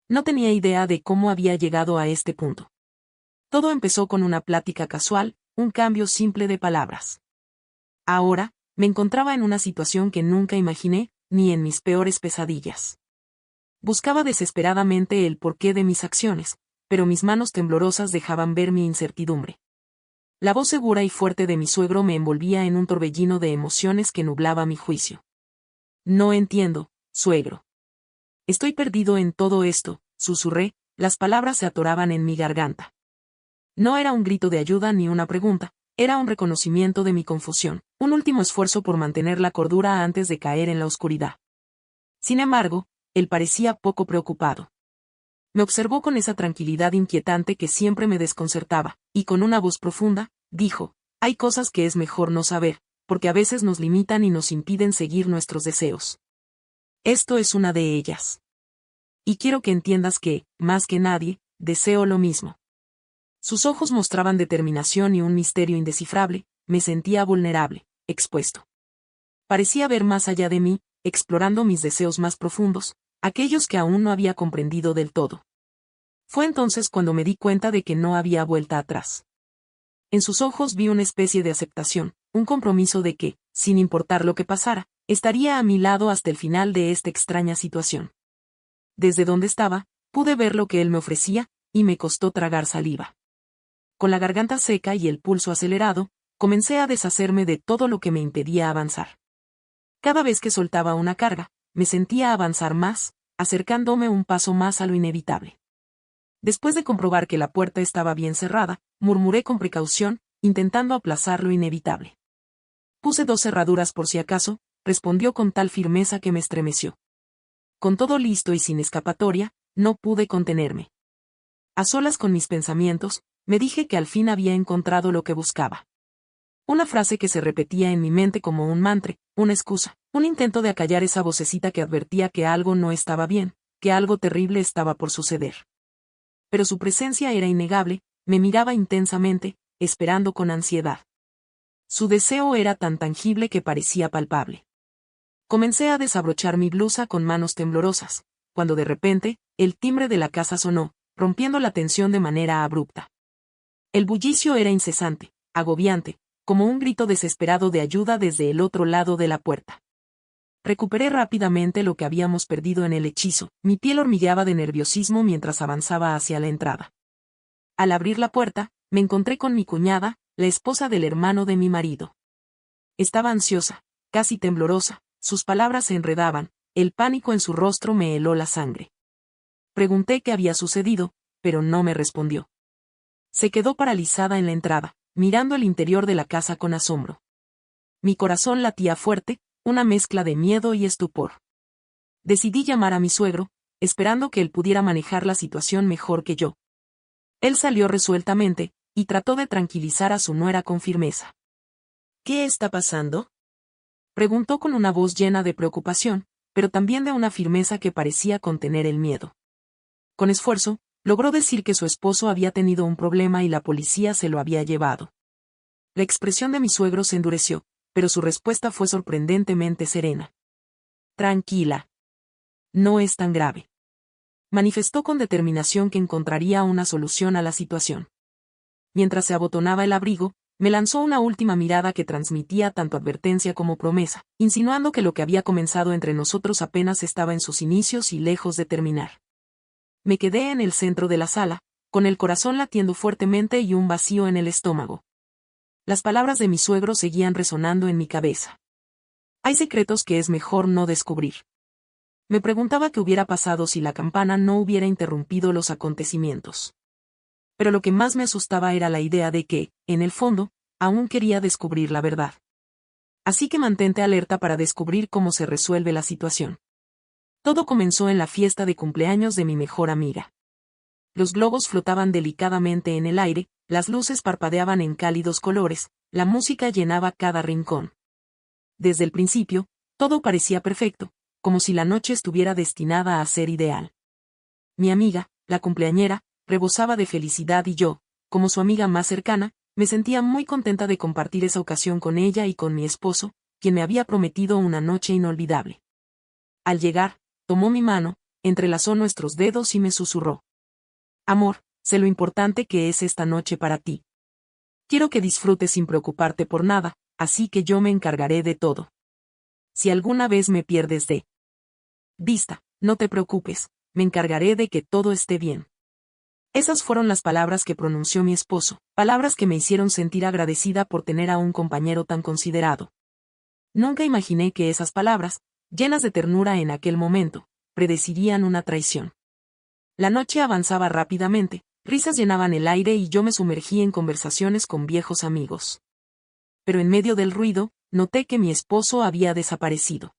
No tenía idea de cómo había llegado a este punto. Todo empezó con una plática casual, un cambio simple de palabras. Ahora, me encontraba en una situación que nunca imaginé, ni en mis peores pesadillas. Buscaba desesperadamente el porqué de mis acciones, pero mis manos temblorosas dejaban ver mi incertidumbre. La voz segura y fuerte de mi suegro me envolvía en un torbellino de emociones que nublaba mi juicio. No entiendo, suegro. Estoy perdido en todo esto, susurré, las palabras se atoraban en mi garganta. No era un grito de ayuda ni una pregunta, era un reconocimiento de mi confusión, un último esfuerzo por mantener la cordura antes de caer en la oscuridad. Sin embargo, él parecía poco preocupado. Me observó con esa tranquilidad inquietante que siempre me desconcertaba, y con una voz profunda, dijo, hay cosas que es mejor no saber, porque a veces nos limitan y nos impiden seguir nuestros deseos. Esto es una de ellas. Y quiero que entiendas que, más que nadie, deseo lo mismo. Sus ojos mostraban determinación y un misterio indescifrable, me sentía vulnerable, expuesto. Parecía ver más allá de mí, explorando mis deseos más profundos, aquellos que aún no había comprendido del todo. Fue entonces cuando me di cuenta de que no había vuelta atrás. En sus ojos vi una especie de aceptación, un compromiso de que, sin importar lo que pasara, estaría a mi lado hasta el final de esta extraña situación. Desde donde estaba, pude ver lo que él me ofrecía, y me costó tragar saliva. Con la garganta seca y el pulso acelerado, comencé a deshacerme de todo lo que me impedía avanzar. Cada vez que soltaba una carga, me sentía avanzar más, acercándome un paso más a lo inevitable. Después de comprobar que la puerta estaba bien cerrada, murmuré con precaución, intentando aplazar lo inevitable. Puse 2 cerraduras por si acaso, respondió con tal firmeza que me estremeció. Con todo listo y sin escapatoria, no pude contenerme. A solas con mis pensamientos, me dije que al fin había encontrado lo que buscaba. Una frase que se repetía en mi mente como un mantra, una excusa, un intento de acallar esa vocecita que advertía que algo no estaba bien, que algo terrible estaba por suceder. Pero su presencia era innegable, me miraba intensamente, esperando con ansiedad. Su deseo era tan tangible que parecía palpable. Comencé a desabrochar mi blusa con manos temblorosas, cuando de repente, el timbre de la casa sonó, rompiendo la tensión de manera abrupta. El bullicio era incesante, agobiante, como un grito desesperado de ayuda desde el otro lado de la puerta. Recuperé rápidamente lo que habíamos perdido en el hechizo, mi piel hormigueaba de nerviosismo mientras avanzaba hacia la entrada. Al abrir la puerta, me encontré con mi cuñada, la esposa del hermano de mi marido. Estaba ansiosa, casi temblorosa, sus palabras se enredaban, el pánico en su rostro me heló la sangre. Pregunté qué había sucedido, pero no me respondió. Se quedó paralizada en la entrada, mirando el interior de la casa con asombro. Mi corazón latía fuerte, una mezcla de miedo y estupor. Decidí llamar a mi suegro, esperando que él pudiera manejar la situación mejor que yo. Él salió resueltamente, y trató de tranquilizar a su nuera con firmeza. ¿Qué está pasando?, preguntó con una voz llena de preocupación, pero también de una firmeza que parecía contener el miedo. Con esfuerzo, logró decir que su esposo había tenido un problema y la policía se lo había llevado. La expresión de mi suegro se endureció, pero su respuesta fue sorprendentemente serena. Tranquila. No es tan grave. Manifestó con determinación que encontraría una solución a la situación. Mientras se abotonaba el abrigo, me lanzó una última mirada que transmitía tanto advertencia como promesa, insinuando que lo que había comenzado entre nosotros apenas estaba en sus inicios y lejos de terminar. Me quedé en el centro de la sala, con el corazón latiendo fuertemente y un vacío en el estómago. Las palabras de mi suegro seguían resonando en mi cabeza. Hay secretos que es mejor no descubrir. Me preguntaba qué hubiera pasado si la campana no hubiera interrumpido los acontecimientos. Pero lo que más me asustaba era la idea de que, en el fondo, aún quería descubrir la verdad. Así que mantente alerta para descubrir cómo se resuelve la situación. Todo comenzó en la fiesta de cumpleaños de mi mejor amiga. Los globos flotaban delicadamente en el aire, las luces parpadeaban en cálidos colores, la música llenaba cada rincón. Desde el principio, todo parecía perfecto, como si la noche estuviera destinada a ser ideal. Mi amiga, la cumpleañera, rebosaba de felicidad y yo, como su amiga más cercana, me sentía muy contenta de compartir esa ocasión con ella y con mi esposo, quien me había prometido una noche inolvidable. Al llegar, tomó mi mano, entrelazó nuestros dedos y me susurró. Amor, sé lo importante que es esta noche para ti. Quiero que disfrutes sin preocuparte por nada, así que yo me encargaré de todo. Si alguna vez me pierdes de vista, no te preocupes, me encargaré de que todo esté bien. Esas fueron las palabras que pronunció mi esposo, palabras que me hicieron sentir agradecida por tener a un compañero tan considerado. Nunca imaginé que esas palabras, llenas de ternura en aquel momento, predecirían una traición. La noche avanzaba rápidamente, risas llenaban el aire y yo me sumergí en conversaciones con viejos amigos. Pero en medio del ruido, noté que mi esposo había desaparecido.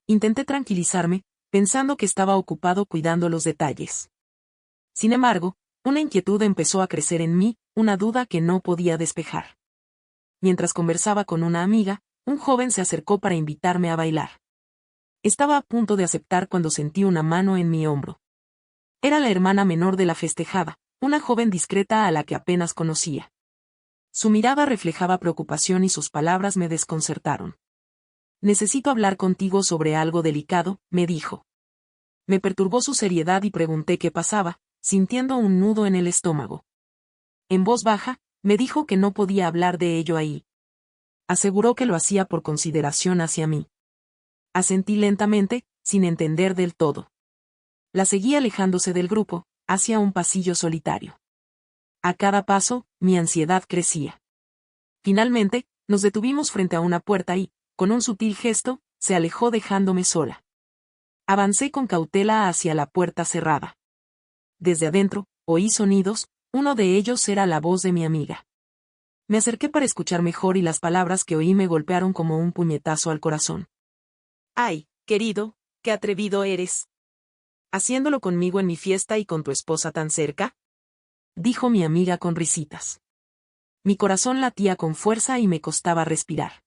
Intenté tranquilizarme, pensando que estaba ocupado cuidando los detalles. Sin embargo, una inquietud empezó a crecer en mí, una duda que no podía despejar. Mientras conversaba con una amiga, un joven se acercó para invitarme a bailar. Estaba a punto de aceptar cuando sentí una mano en mi hombro. Era la hermana menor de la festejada, una joven discreta a la que apenas conocía. Su mirada reflejaba preocupación y sus palabras me desconcertaron. Necesito hablar contigo sobre algo delicado, me dijo. Me perturbó su seriedad y pregunté qué pasaba, sintiendo un nudo en el estómago. En voz baja, me dijo que no podía hablar de ello ahí. Aseguró que lo hacía por consideración hacia mí. Asentí lentamente, sin entender del todo. La seguí alejándose del grupo, hacia un pasillo solitario. A cada paso, mi ansiedad crecía. Finalmente, nos detuvimos frente a una puerta y, con un sutil gesto, se alejó dejándome sola. Avancé con cautela hacia la puerta cerrada. Desde adentro, oí sonidos, uno de ellos era la voz de mi amiga. Me acerqué para escuchar mejor y las palabras que oí me golpearon como un puñetazo al corazón. ¡Ay, querido, qué atrevido eres! ¿Haciéndolo conmigo en mi fiesta y con tu esposa tan cerca? Dijo mi amiga con risitas. Mi corazón latía con fuerza y me costaba respirar.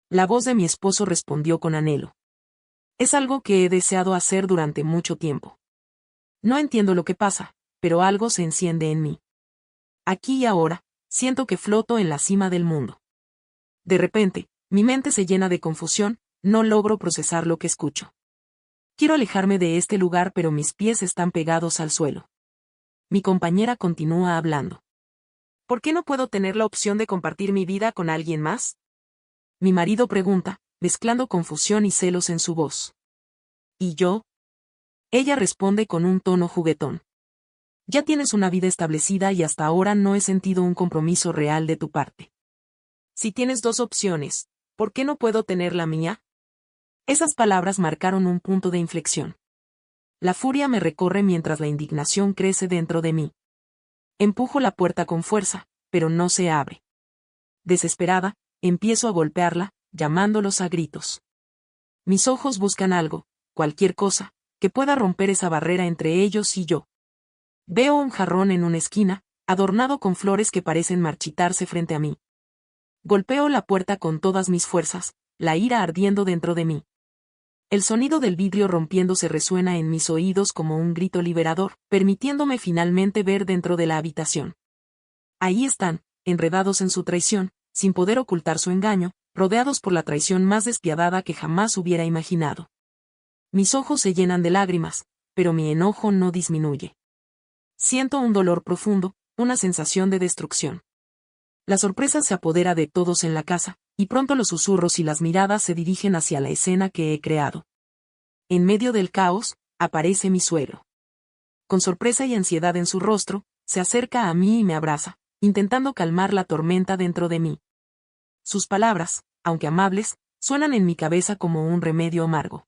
La voz de mi esposo respondió con anhelo. Es algo que he deseado hacer durante mucho tiempo. No entiendo lo que pasa, pero algo se enciende en mí. Aquí y ahora, siento que floto en la cima del mundo. De repente, mi mente se llena de confusión, no logro procesar lo que escucho. Quiero alejarme de este lugar pero mis pies están pegados al suelo. Mi compañera continúa hablando. ¿Por qué no puedo tener la opción de compartir mi vida con alguien más? Mi marido pregunta, mezclando confusión y celos en su voz. ¿Y yo? Ella responde con un tono juguetón. Ya tienes una vida establecida y hasta ahora no he sentido un compromiso real de tu parte. Si tienes dos opciones, ¿por qué no puedo tener la mía? Esas palabras marcaron un punto de inflexión. La furia me recorre mientras la indignación crece dentro de mí. Empujo la puerta con fuerza, pero no se abre. Desesperada, empiezo a golpearla, llamándolos a gritos. Mis ojos buscan algo, cualquier cosa, que pueda romper esa barrera entre ellos y yo. Veo un jarrón en una esquina, adornado con flores que parecen marchitarse frente a mí. Golpeo la puerta con todas mis fuerzas, la ira ardiendo dentro de mí. El sonido del vidrio rompiéndose resuena en mis oídos como un grito liberador, permitiéndome finalmente ver dentro de la habitación. Ahí están, enredados en su traición, sin poder ocultar su engaño, rodeados por la traición más despiadada que jamás hubiera imaginado. Mis ojos se llenan de lágrimas, pero mi enojo no disminuye. Siento un dolor profundo, una sensación de destrucción. La sorpresa se apodera de todos en la casa, y pronto los susurros y las miradas se dirigen hacia la escena que he creado. En medio del caos, aparece mi suegro. Con sorpresa y ansiedad en su rostro, se acerca a mí y me abraza, intentando calmar la tormenta dentro de mí. Sus palabras, aunque amables, suenan en mi cabeza como un remedio amargo.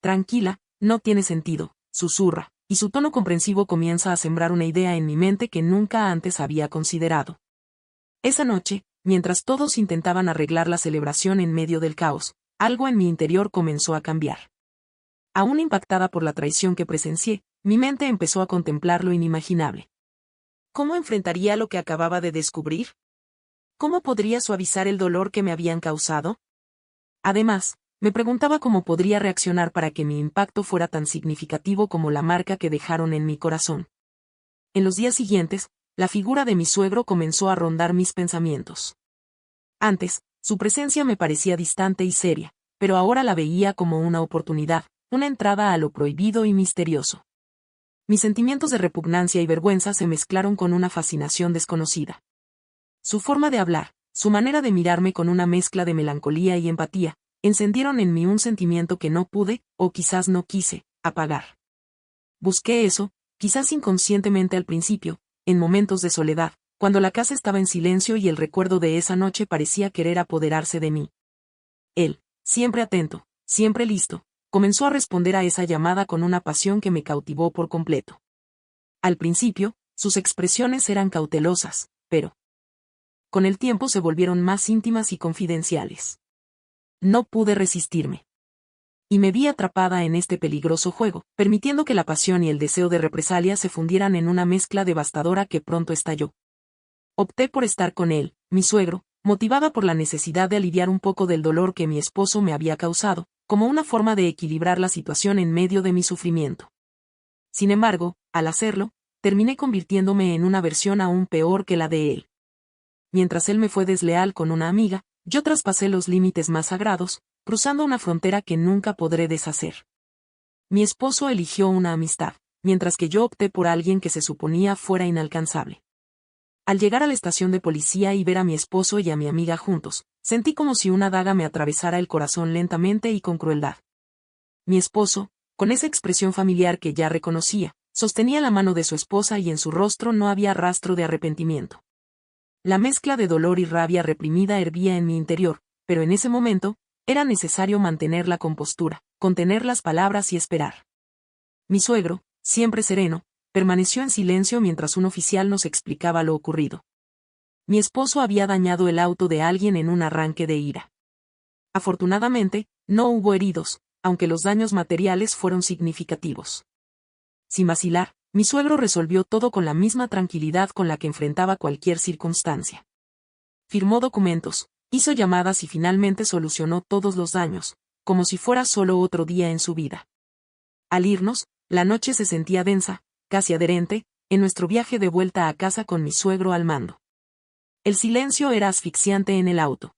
Tranquila, no tiene sentido, susurra, y su tono comprensivo comienza a sembrar una idea en mi mente que nunca antes había considerado. Esa noche, mientras todos intentaban arreglar la celebración en medio del caos, algo en mi interior comenzó a cambiar. Aún impactada por la traición que presencié, mi mente empezó a contemplar lo inimaginable. ¿Cómo enfrentaría lo que acababa de descubrir? ¿Cómo podría suavizar el dolor que me habían causado? Además, me preguntaba cómo podría reaccionar para que mi impacto fuera tan significativo como la marca que dejaron en mi corazón. En los días siguientes, la figura de mi suegro comenzó a rondar mis pensamientos. Antes, su presencia me parecía distante y seria, pero ahora la veía como una oportunidad, una entrada a lo prohibido y misterioso. Mis sentimientos de repugnancia y vergüenza se mezclaron con una fascinación desconocida. Su forma de hablar, su manera de mirarme con una mezcla de melancolía y empatía, encendieron en mí un sentimiento que no pude, o quizás no quise, apagar. Busqué eso, quizás inconscientemente al principio, en momentos de soledad, cuando la casa estaba en silencio y el recuerdo de esa noche parecía querer apoderarse de mí. Él, siempre atento, siempre listo, comenzó a responder a esa llamada con una pasión que me cautivó por completo. Al principio, sus expresiones eran cautelosas, pero con el tiempo se volvieron más íntimas y confidenciales. No pude resistirme. Y me vi atrapada en este peligroso juego, permitiendo que la pasión y el deseo de represalia se fundieran en una mezcla devastadora que pronto estalló. Opté por estar con él, mi suegro, motivada por la necesidad de aliviar un poco del dolor que mi esposo me había causado, como una forma de equilibrar la situación en medio de mi sufrimiento. Sin embargo, al hacerlo, terminé convirtiéndome en una versión aún peor que la de él. Mientras él me fue desleal con una amiga, yo traspasé los límites más sagrados, cruzando una frontera que nunca podré deshacer. Mi esposo eligió una amistad, mientras que yo opté por alguien que se suponía fuera inalcanzable. Al llegar a la estación de policía y ver a mi esposo y a mi amiga juntos, sentí como si una daga me atravesara el corazón lentamente y con crueldad. Mi esposo, con esa expresión familiar que ya reconocía, sostenía la mano de su esposa y en su rostro no había rastro de arrepentimiento. La mezcla de dolor y rabia reprimida hervía en mi interior, pero en ese momento, era necesario mantener la compostura, contener las palabras y esperar. Mi suegro, siempre sereno, permaneció en silencio mientras un oficial nos explicaba lo ocurrido. Mi esposo había dañado el auto de alguien en un arranque de ira. Afortunadamente, no hubo heridos, aunque los daños materiales fueron significativos. Sin vacilar, mi suegro resolvió todo con la misma tranquilidad con la que enfrentaba cualquier circunstancia. Firmó documentos, hizo llamadas y finalmente solucionó todos los daños, como si fuera solo otro día en su vida. Al irnos, la noche se sentía densa, casi adherente, en nuestro viaje de vuelta a casa con mi suegro al mando. El silencio era asfixiante en el auto.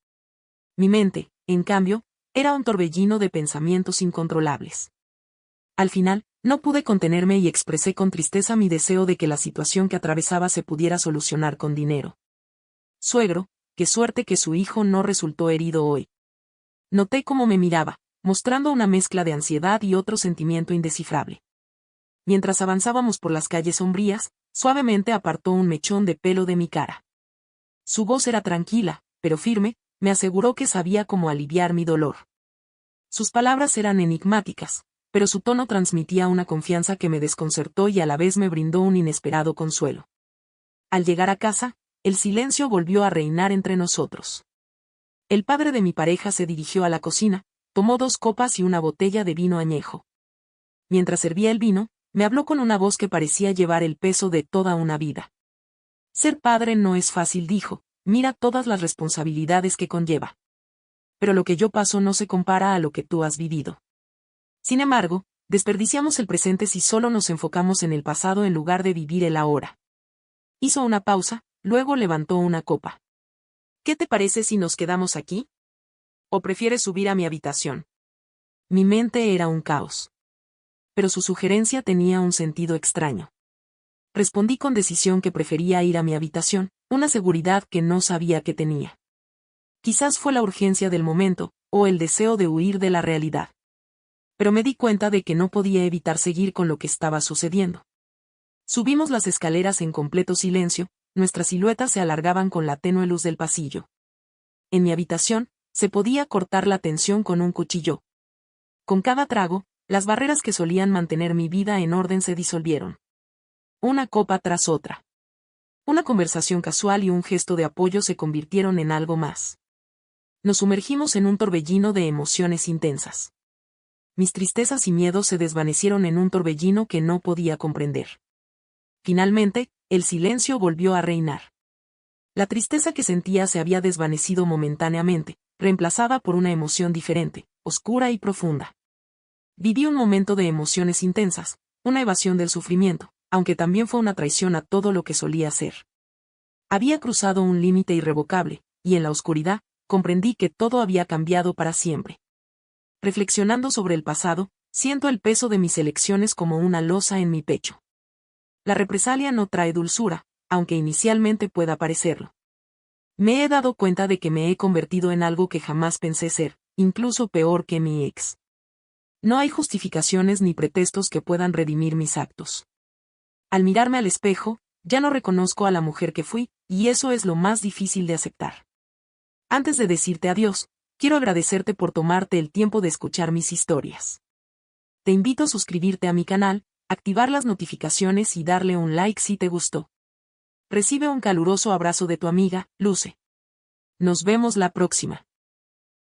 Mi mente, en cambio, era un torbellino de pensamientos incontrolables. Al final, no pude contenerme y expresé con tristeza mi deseo de que la situación que atravesaba se pudiera solucionar con dinero. Suegro, qué suerte que su hijo no resultó herido hoy. Noté cómo me miraba, mostrando una mezcla de ansiedad y otro sentimiento indescifrable. Mientras avanzábamos por las calles sombrías, suavemente apartó un mechón de pelo de mi cara. Su voz era tranquila, pero firme, me aseguró que sabía cómo aliviar mi dolor. Sus palabras eran enigmáticas, pero su tono transmitía una confianza que me desconcertó y a la vez me brindó un inesperado consuelo. Al llegar a casa, el silencio volvió a reinar entre nosotros. El padre de mi pareja se dirigió a la cocina, tomó 2 copas y una botella de vino añejo. Mientras servía el vino, me habló con una voz que parecía llevar el peso de toda una vida. Ser padre no es fácil, dijo, mira todas las responsabilidades que conlleva. Pero lo que yo paso no se compara a lo que tú has vivido. Sin embargo, desperdiciamos el presente si solo nos enfocamos en el pasado en lugar de vivir el ahora. Hizo una pausa, luego levantó una copa. ¿Qué te parece si nos quedamos aquí? ¿O prefieres subir a mi habitación? Mi mente era un caos. Pero su sugerencia tenía un sentido extraño. Respondí con decisión que prefería ir a mi habitación, una seguridad que no sabía que tenía. Quizás fue la urgencia del momento, o el deseo de huir de la realidad. Pero me di cuenta de que no podía evitar seguir con lo que estaba sucediendo. Subimos las escaleras en completo silencio, nuestras siluetas se alargaban con la tenue luz del pasillo. En mi habitación, se podía cortar la tensión con un cuchillo. Con cada trago, las barreras que solían mantener mi vida en orden se disolvieron. Una copa tras otra. Una conversación casual y un gesto de apoyo se convirtieron en algo más. Nos sumergimos en un torbellino de emociones intensas. Mis tristezas y miedos se desvanecieron en un torbellino que no podía comprender. Finalmente, el silencio volvió a reinar. La tristeza que sentía se había desvanecido momentáneamente, reemplazada por una emoción diferente, oscura y profunda. Viví un momento de emociones intensas, una evasión del sufrimiento, aunque también fue una traición a todo lo que solía ser. Había cruzado un límite irrevocable, y en la oscuridad, comprendí que todo había cambiado para siempre. Reflexionando sobre el pasado, Siento el peso de mis elecciones como una losa en mi pecho. La represalia no trae dulzura, aunque inicialmente pueda parecerlo. Me he dado cuenta de que me he convertido en algo que jamás pensé ser, incluso peor que mi ex. No hay justificaciones ni pretextos que puedan redimir mis actos. Al mirarme al espejo, ya no reconozco a la mujer que fui, y eso es lo más difícil de aceptar. Antes de decirte adiós, quiero agradecerte por tomarte el tiempo de escuchar mis historias. Te invito a suscribirte a mi canal, activar las notificaciones y darle un like si te gustó. Recibe un caluroso abrazo de tu amiga, Luce. Nos vemos la próxima.